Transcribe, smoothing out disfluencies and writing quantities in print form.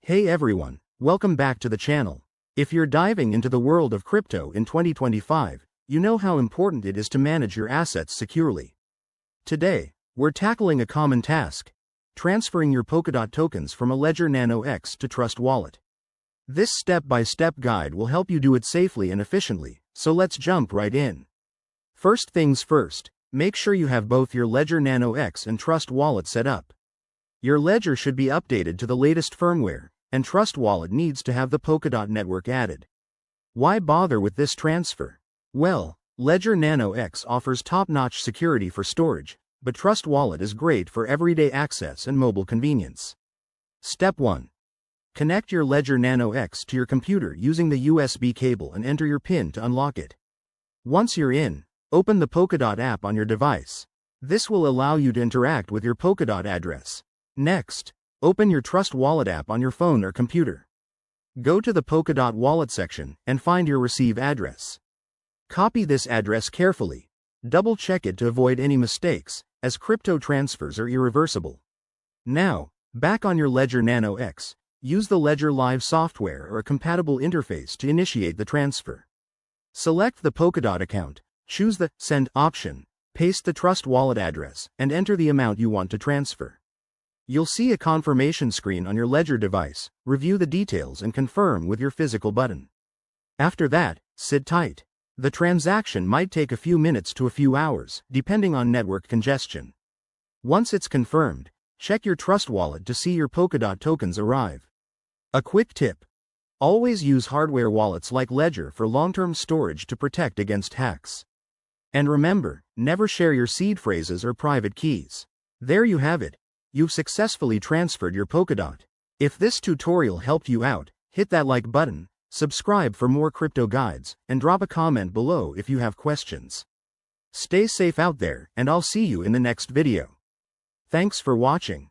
Hey everyone, welcome back to the channel. If you're diving into the world of crypto in 2025, you know how important it is to manage your assets securely. Today, we're tackling a common task: transferring your Polkadot tokens from a Ledger Nano X to Trust Wallet. This step-by-step guide will help you do it safely and efficiently, so let's jump right in. First things first, make sure you have both your Ledger Nano X and Trust Wallet set up. Your Ledger should be updated to the latest firmware, and Trust Wallet needs to have the Polkadot network added. Why bother with this transfer? Well, Ledger Nano X offers top-notch security for storage, but Trust Wallet is great for everyday access and mobile convenience. Step 1. Connect your Ledger Nano X to your computer using the USB cable and enter your PIN to unlock it. Once you're in, open the Polkadot app on your device. This will allow you to interact with your Polkadot address. Next, open your Trust Wallet app on your phone or computer. Go to the Polkadot Wallet section and find your receive address. Copy this address carefully. Double-check it to avoid any mistakes, as crypto transfers are irreversible. Now, back on your Ledger Nano X, use the Ledger Live software or a compatible interface to initiate the transfer. Select the Polkadot account, choose the Send option, paste the Trust Wallet address, and enter the amount you want to transfer. You'll see a confirmation screen on your Ledger device. Review the details and confirm with your physical button. After that, sit tight. The transaction might take a few minutes to a few hours, depending on network congestion. Once it's confirmed, check your Trust Wallet to see your Polkadot tokens arrive. A quick tip: always use hardware wallets like Ledger for long-term storage to protect against hacks. And remember, never share your seed phrases or private keys. There you have it. You've successfully transferred your Polkadot. If this tutorial helped you out, hit that like button, subscribe for more crypto guides, and drop a comment below if you have questions. Stay safe out there, and I'll see you in the next video. Thanks for watching.